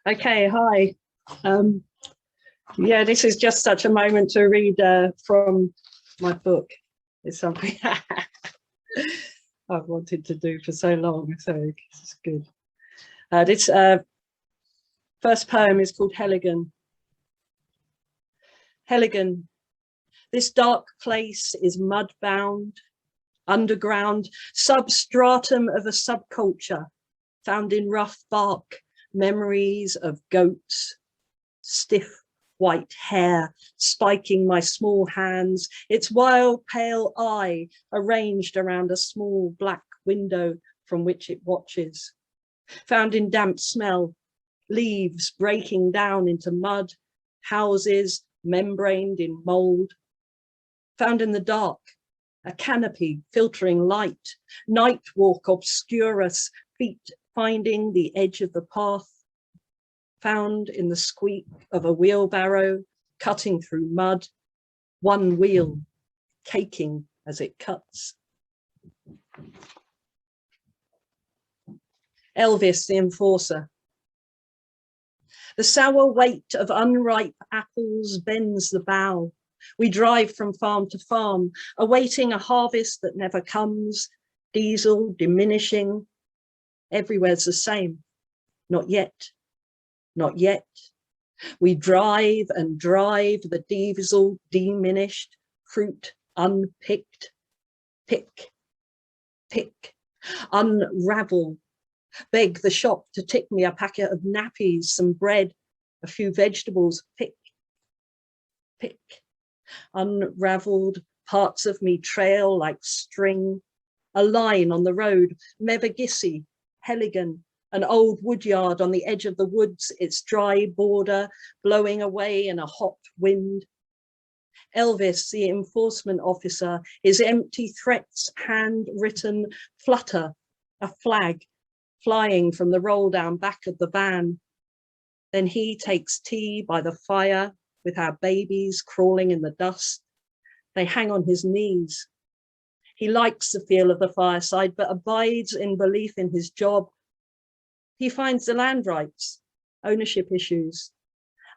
Okay, hi. Yeah, this is just such a moment to read from my book. It's something I've wanted to do for so long, so it's good. This first poem is called Heligen. Heligen, this dark place is mud-bound, underground, substratum of a subculture, found in rough bark, memories of goats, stiff white hair spiking my small hands, its wild pale eye arranged around a small black window from which it watches. Found in damp smell, leaves breaking down into mud, houses membraned in mold. Found in the dark, a canopy filtering light, night walk obscurus, feet finding the edge of the path. Found in the squeak of a wheelbarrow cutting through mud, one wheel caking as it cuts. Elvis the Enforcer. The sour weight of unripe apples bends the bough. We drive from farm to farm, awaiting a harvest that never comes, diesel diminishing. Everywhere's the same. Not yet. Not yet. We drive and drive, the diesel diminished, fruit unpicked. Pick, pick, unravel. Beg the shop to tick me a packet of nappies, some bread, a few vegetables. Pick, pick. Unraveled parts of me trail like string. A line on the road, Mevagissey, Heligen, an old woodyard on the edge of the woods, its dry border blowing away in a hot wind. Elvis, the enforcement officer, his empty threats handwritten flutter, a flag flying from the roll down back of the van. Then he takes tea by the fire with our babies crawling in the dust. They hang on his knees. He likes the feel of the fireside, but abides in belief in his job. He finds the land rights, ownership issues.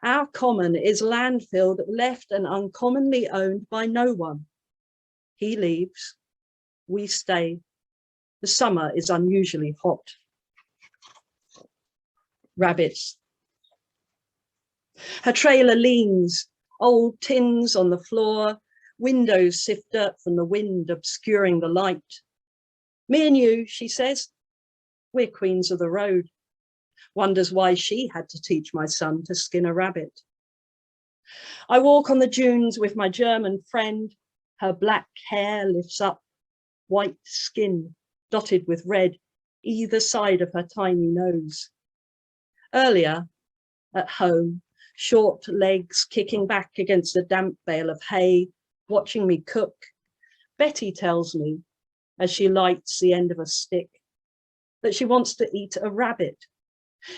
Our common is landfilled, left and uncommonly owned by no one. He leaves, we stay. The summer is unusually hot. Rabbits. Her trailer leans, old tins on the floor, windows sift dirt from the wind, obscuring the light. Me and you, she says, we're queens of the road. Wonders why she had to teach my son to skin a rabbit. I walk on the dunes with my German friend. Her black hair lifts up, white skin dotted with red, either side of her tiny nose. Earlier, at home, short legs kicking back against a damp bale of hay, watching me cook, Betty tells me, as she lights the end of a stick, that she wants to eat a rabbit.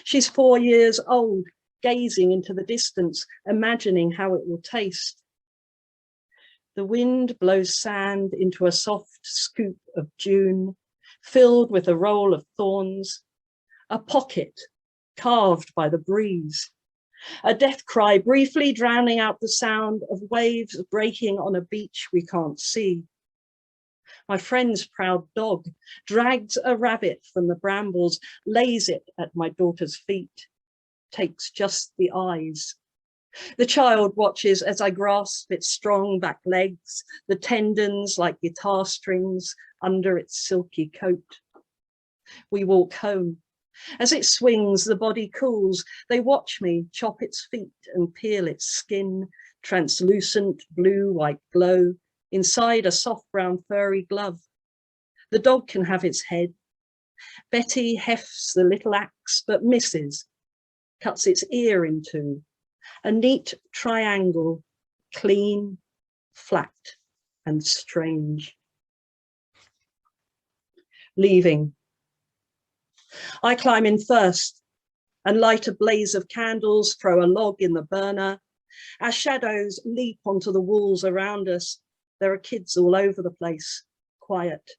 She's 4 years old, gazing into the distance, imagining how it will taste. The wind blows sand into a soft scoop of June, filled with a roll of thorns, a pocket carved by the breeze, a death cry briefly drowning out the sound of waves breaking on a beach we can't see. My friend's proud dog drags a rabbit from the brambles, lays it at my daughter's feet, takes just the eyes. The child watches as I grasp its strong back legs, the tendons like guitar strings under its silky coat. We walk home. As it swings, the body cools. They watch me chop its feet and peel its skin, translucent blue-white glow, inside a soft brown furry glove. The dog can have its head. Betty hefts the little axe, but misses, cuts its ear in two, a neat triangle, clean, flat, and strange. Leaving. I climb in first and light a blaze of candles, throw a log in the burner. Our shadows leap onto the walls around us. There are kids all over the place, quiet,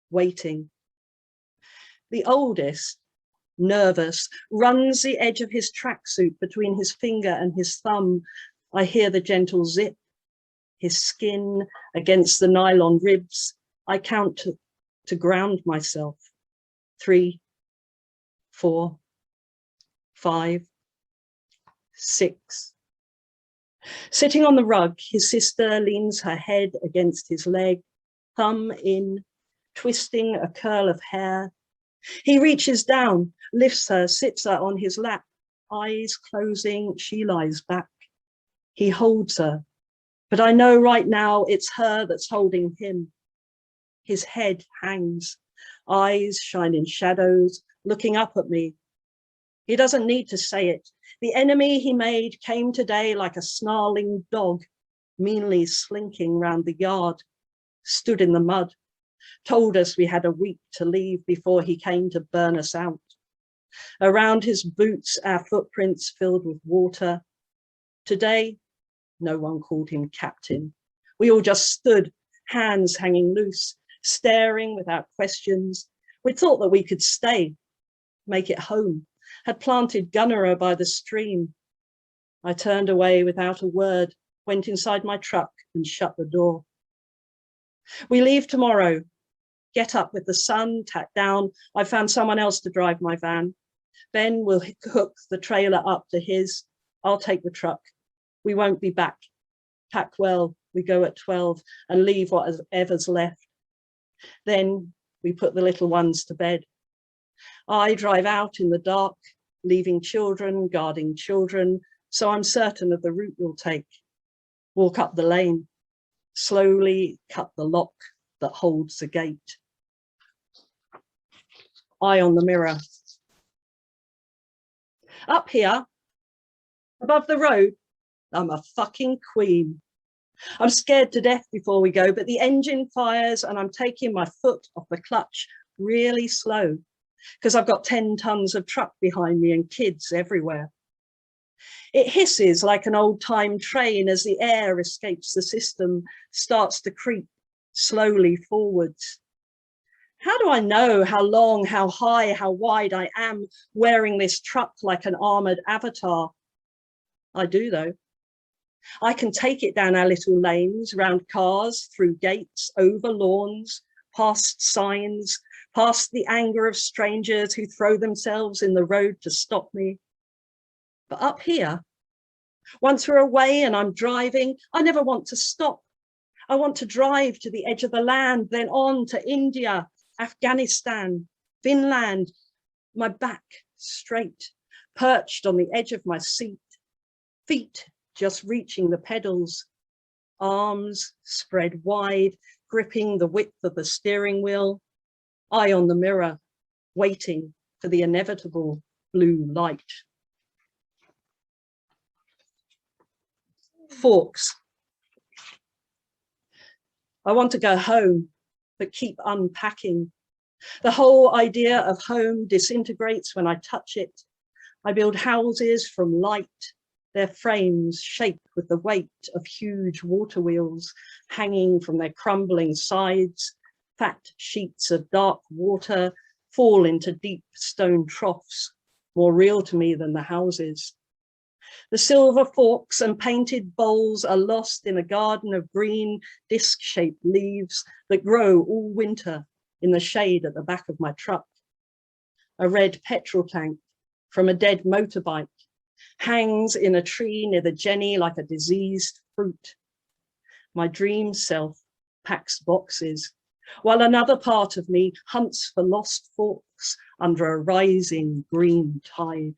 waiting. The oldest, nervous, runs the edge of his tracksuit between his finger and his thumb. I hear the gentle zip, his skin against the nylon ribs. I count to ground myself. 3, 4, 5, 6. Sitting on the rug, his sister leans her head against his leg, thumb in, twisting a curl of hair. He reaches down, lifts her, sits her on his lap, eyes closing, she lies back. He holds her, but I know right now it's her that's holding him. His head hangs, eyes shine in shadows, looking up at me. He doesn't need to say it. The enemy he made came today like a snarling dog, meanly slinking round the yard, stood in the mud, told us we had a week to leave before he came to burn us out. Around his boots, our footprints filled with water. Today, no one called him captain. We all just stood, hands hanging loose, staring without questions. We thought that we could stay, make it home, had planted Gunnera by the stream. I turned away without a word, went inside my truck and shut the door. We leave tomorrow. Get up with the sun, tack down. I found someone else to drive my van. Ben will hook the trailer up to his. I'll take the truck. We won't be back. Pack well, we go at 12 and leave whatever's left. Then we put the little ones to bed. I drive out in the dark, leaving children, guarding children, so I'm certain of the route we'll take. Walk up the lane, slowly cut the lock that holds the gate. Eye on the mirror. Up here, above the road, I'm a fucking queen. I'm scared to death before we go, but the engine fires and I'm taking my foot off the clutch really slow because I've got 10 tons of truck behind me and kids everywhere. It hisses like an old time train as the air escapes the system, starts to creep slowly forwards. How do I know how long, how high, how wide I am wearing this truck like an armored avatar? I do though. I can take it down our little lanes, round cars, through gates, over lawns, past signs, past the anger of strangers who throw themselves in the road to stop me. But up here, once we're away and I'm driving, I never want to stop. I want to drive to the edge of the land, then on to India, Afghanistan, Finland, my back straight, perched on the edge of my seat, feet just reaching the pedals, arms spread wide, gripping the width of the steering wheel, eye on the mirror, waiting for the inevitable blue light. Forks. I want to go home, but keep unpacking. The whole idea of home disintegrates when I touch it. I build houses from light, their frames shake with the weight of huge water wheels hanging from their crumbling sides. Fat sheets of dark water fall into deep stone troughs, more real to me than the houses. The silver forks and painted bowls are lost in a garden of green disc-shaped leaves that grow all winter in the shade at the back of my truck. A red petrol tank from a dead motorbike hangs in a tree near the Jenny like a diseased fruit. My dream self packs boxes, while another part of me hunts for lost forks under a rising green tide.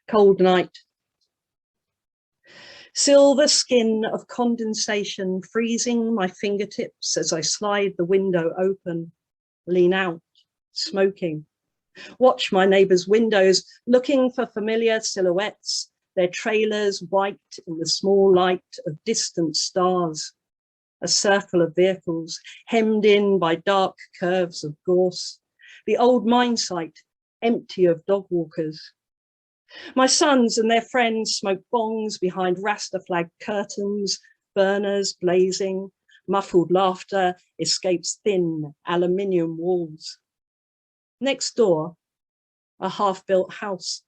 Cold night. Silver skin of condensation freezing my fingertips as I slide the window open, lean out, smoking. Watch my neighbours' windows, looking for familiar silhouettes, their trailers white in the small light of distant stars. A circle of vehicles hemmed in by dark curves of gorse. The old mine site empty of dog walkers. My sons and their friends smoke bongs behind Rasta flag curtains, burners blazing. Muffled laughter escapes thin aluminium walls. Next door, a half-built house.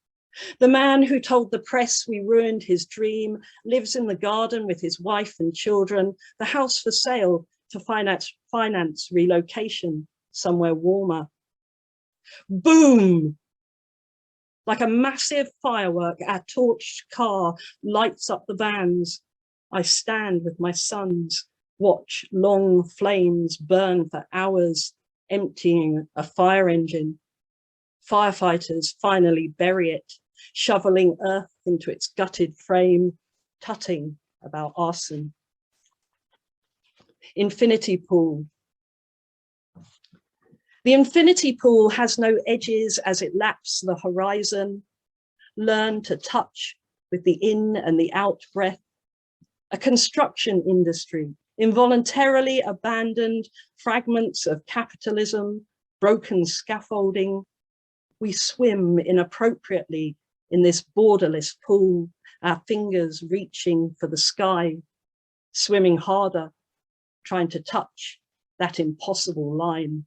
The man who told the press we ruined his dream lives in the garden with his wife and children, the house for sale to finance relocation somewhere warmer. Boom! Like a massive firework, our torched car lights up the vans. I stand with my sons, watch long flames burn for hours, emptying a fire engine. Firefighters finally bury it, shoveling earth into its gutted frame, tutting about arson. Infinity pool. The infinity pool has no edges as it laps the horizon. Learn to touch with the in and the out breath. A construction industry, involuntarily abandoned fragments of capitalism, broken scaffolding. We swim inappropriately in this borderless pool, our fingers reaching for the sky, swimming harder, trying to touch that impossible line.